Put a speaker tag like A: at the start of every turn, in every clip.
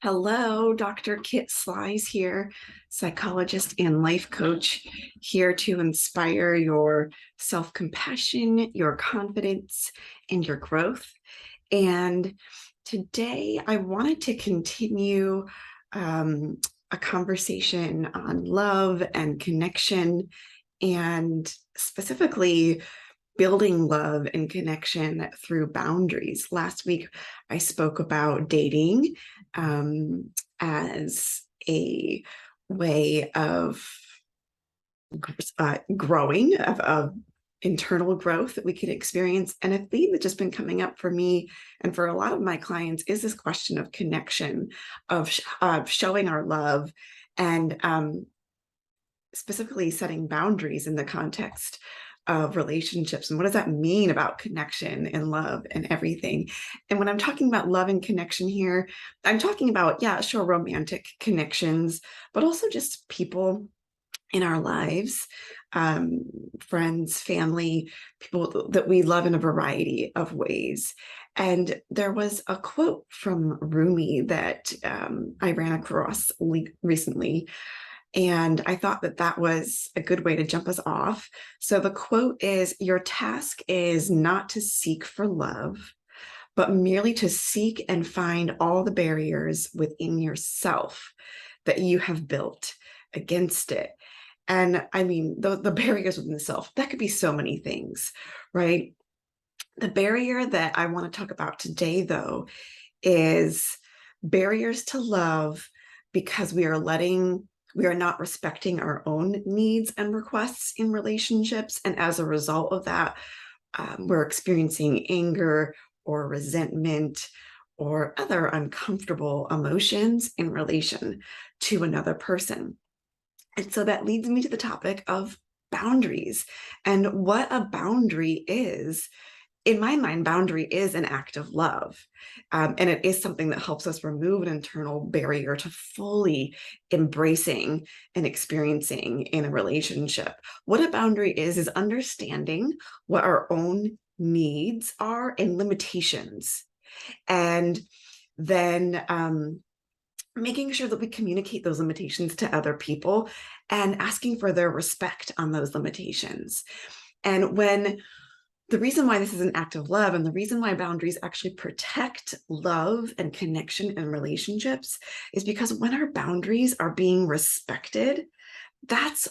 A: Hello, Dr. Kit Slies here, psychologist and life coach, here to inspire your self-compassion, your confidence, and your growth. And today I wanted to continue a conversation on love and connection, and specifically building love and connection through boundaries. Last week, I spoke about dating as a way of growing, of internal growth that we can experience. And a theme that's just been coming up for me and for a lot of my clients is this question of connection, of showing our love, and specifically setting boundaries in the context of relationships. And what does that mean about connection and love and everything? And when I'm talking about love and connection here, I'm talking about, yeah, sure, romantic connections, but also just people in our lives, friends, family, people that we love in a variety of ways. And there was a quote from Rumi that I ran across recently, and I thought that that was a good way to jump us off. So the quote is, "Your task is not to seek for love, but merely to seek and find all the barriers within yourself that you have built against it." And I mean, the barriers within the self, that could be so many things, right? The barrier that I want to talk about today, though, is barriers to love, because we are not respecting our own needs and requests in relationships. And as a result of that, we're experiencing anger or resentment or other uncomfortable emotions in relation to another person. And so that leads me to the topic of boundaries and what a boundary is. In my mind, boundary is an act of love. And it is something that helps us remove an internal barrier to fully embracing and experiencing in a relationship. What a boundary is understanding what our own needs are and limitations. And then making sure that we communicate those limitations to other people and asking for their respect on those limitations. And when the reason why this is an act of love, and the reason why boundaries actually protect love and connection and relationships, is because when our boundaries are being respected, that's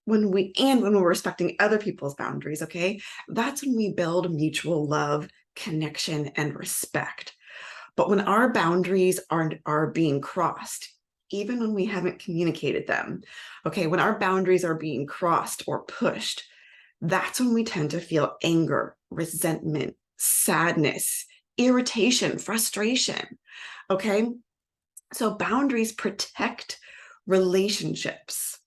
A: when when we're respecting other people's boundaries, okay, that's when we build mutual love, connection, and respect. But when our boundaries are being crossed, even when we haven't communicated them, okay, when our boundaries are being crossed or pushed, that's when we tend to feel anger, resentment, sadness, irritation, frustration. Okay. So boundaries protect relationships.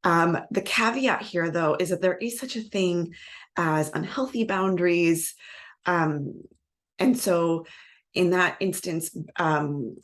A: The caveat here, though, is that there is such a thing as unhealthy boundaries. And so in that instance, an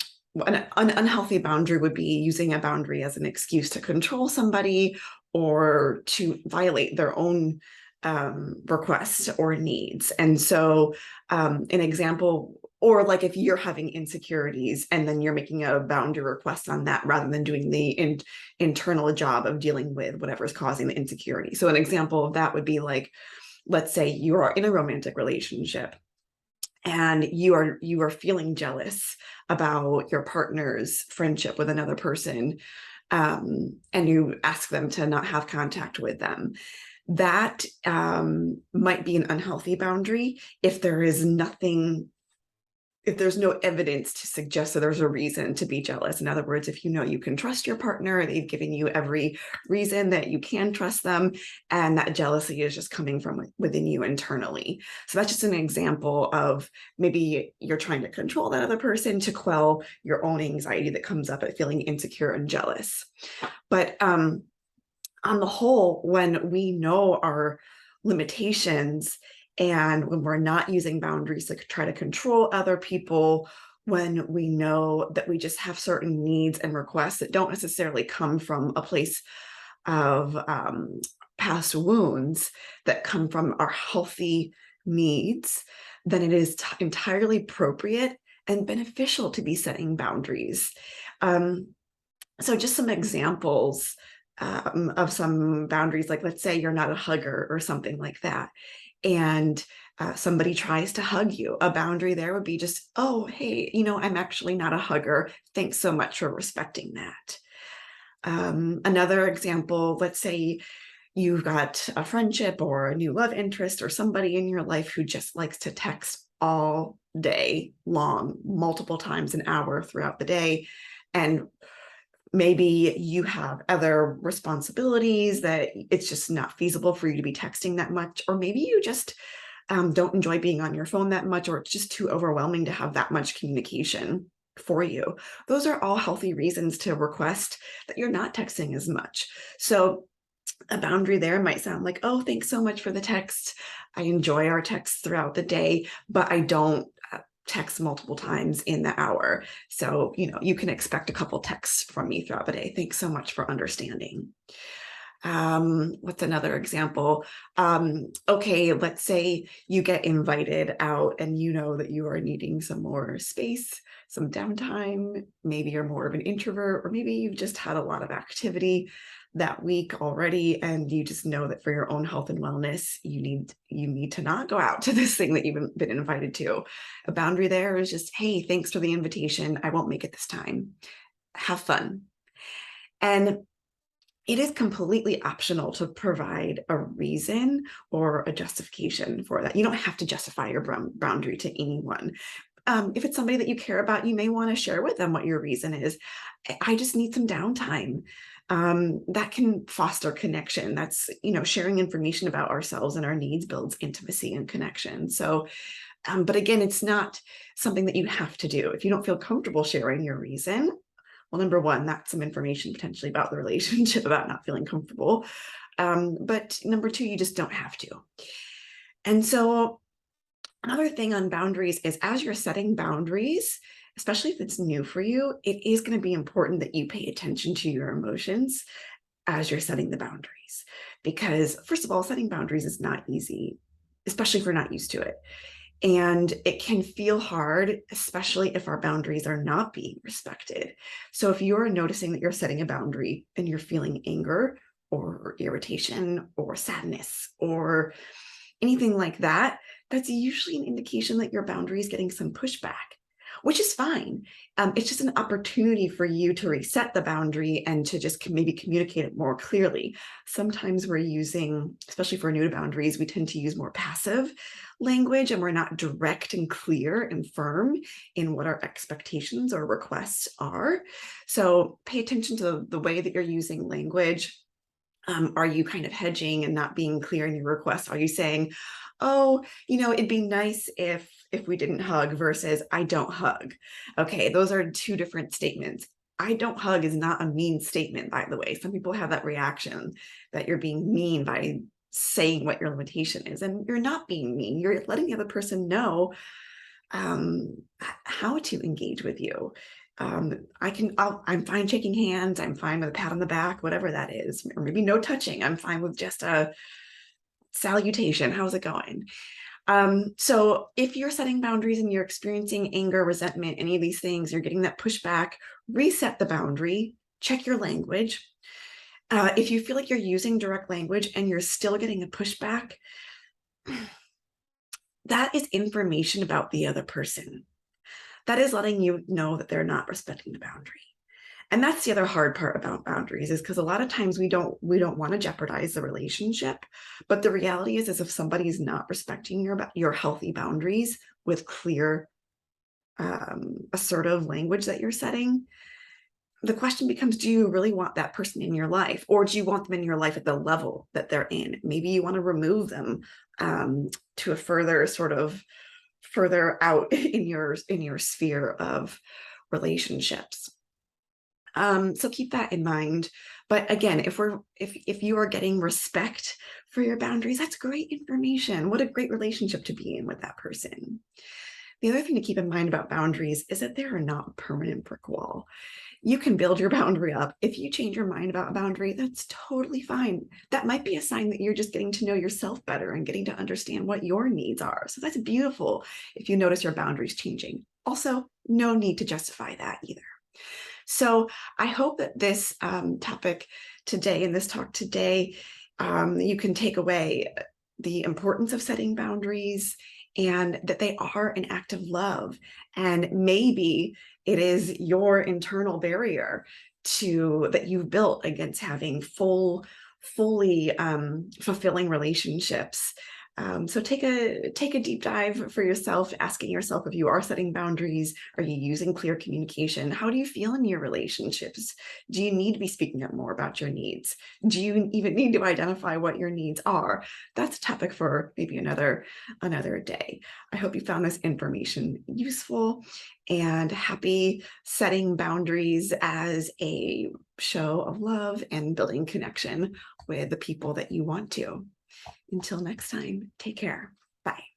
A: unhealthy boundary would be using a boundary as an excuse to control somebody or to violate their own requests or needs. And so an example, or like if you're having insecurities and then you're making a boundary request on that rather than doing the internal job of dealing with whatever's causing the insecurity. So an example of that would be like, let's say you are in a romantic relationship and you are feeling jealous about your partner's friendship with another person, and you ask them to not have contact with them. That might be an unhealthy boundary if there's no evidence to suggest that there's a reason to be jealous. In other words, if you know you can trust your partner, they've given you every reason that you can trust them, and that jealousy is just coming from within you internally. So that's just an example of maybe you're trying to control that other person to quell your own anxiety that comes up at feeling insecure and jealous. But on the whole, when we know our limitations and when we're not using boundaries to try to control other people, when we know that we just have certain needs and requests that don't necessarily come from a place of past wounds, that come from our healthy needs, then it is entirely appropriate and beneficial to be setting boundaries. Um, so just some examples of some boundaries, like let's say you're not a hugger or something like that, and somebody tries to hug you. A boundary there would be just, oh, hey, I'm actually not a hugger. Thanks so much for respecting that. Another example, let's say you've got a friendship or a new love interest or somebody in your life who just likes to text all day long, multiple times an hour throughout the day. And maybe you have other responsibilities that it's just not feasible for you to be texting that much, or maybe you just don't enjoy being on your phone that much, or it's just too overwhelming to have that much communication for you. Those are all healthy reasons to request that you're not texting as much. So a boundary there might sound like, oh, thanks so much for the text. I enjoy our texts throughout the day, but I don't text multiple times in the hour. So, you can expect a couple texts from me throughout the day. Thanks so much for understanding. What's another example? Okay, let's say you get invited out and you know that you are needing some more space, some downtime. Maybe you're more of an introvert, or maybe you've just had a lot of activity that week already, and you just know that for your own health and wellness, you need to not go out to this thing that you've been invited to. A boundary there is just, hey, thanks for the invitation. I won't make it this time. Have fun. And it is completely optional to provide a reason or a justification for that. You don't have to justify your boundary to anyone. If it's somebody that you care about, you may want to share with them what your reason is. I just need some downtime. That can foster connection. That's, sharing information about ourselves and our needs builds intimacy and connection. So, but again, it's not something that you have to do. If you don't feel comfortable sharing your reason, well, number one, that's some information potentially about the relationship, about not feeling comfortable. But number two, you just don't have to. And so another thing on boundaries is, as you're setting boundaries, especially if it's new for you, it is going to be important that you pay attention to your emotions as you're setting the boundaries. Because first of all, setting boundaries is not easy, especially if you're not used to it. And it can feel hard, especially if our boundaries are not being respected. So if you're noticing that you're setting a boundary and you're feeling anger or irritation or sadness or anything like that, that's usually an indication that your boundary is getting some pushback, which is fine. It's just an opportunity for you to reset the boundary and to just maybe communicate it more clearly. Sometimes we're using, especially for new to boundaries, we tend to use more passive language, and we're not direct and clear and firm in what our expectations or requests are. So pay attention to the way that you're using language. Are you kind of hedging and not being clear in your request? Are you saying, oh, it'd be nice if we didn't hug, versus I don't hug? Okay, those are two different statements. I don't hug is not a mean statement, by the way. Some people have that reaction that you're being mean by saying what your limitation is, and you're not being mean. You're letting the other person know how to engage with you. I'm fine shaking hands. I'm fine with a pat on the back, whatever that is, or maybe no touching. I'm fine with just a salutation. How's it going? So if you're setting boundaries and you're experiencing anger, resentment, any of these things, you're getting that pushback, reset the boundary, check your language. If you feel like you're using direct language and you're still getting a pushback, that is information about the other person. That is letting you know that they're not respecting the boundary. And that's the other hard part about boundaries, is because a lot of times we don't want to jeopardize the relationship. But the reality is if somebody is not respecting your healthy boundaries with clear, assertive language that you're setting, the question becomes, do you really want that person in your life, or do you want them in your life at the level that they're in? Maybe you want to remove them to a further out in your sphere of relationships. So keep that in mind. But again, if you are getting respect for your boundaries, that's great information. What a great relationship to be in with that person. The other thing to keep in mind about boundaries is that they are not a permanent brick wall. You can build your boundary up. If you change your mind about a boundary, that's totally fine. That might be a sign that you're just getting to know yourself better and getting to understand what your needs are. So that's beautiful if you notice your boundaries changing. Also, no need to justify that either. So I hope that this topic today, in this talk today, you can take away the importance of setting boundaries and that they are an act of love. And maybe it is your internal barrier that you've built against having fully fulfilling relationships. So take a deep dive for yourself, asking yourself if you are setting boundaries. Are you using clear communication? How do you feel in your relationships? Do you need to be speaking up more about your needs? Do you even need to identify what your needs are? That's a topic for maybe another day. I hope you found this information useful, and happy setting boundaries as a show of love and building connection with the people that you want to. Until next time, take care. Bye.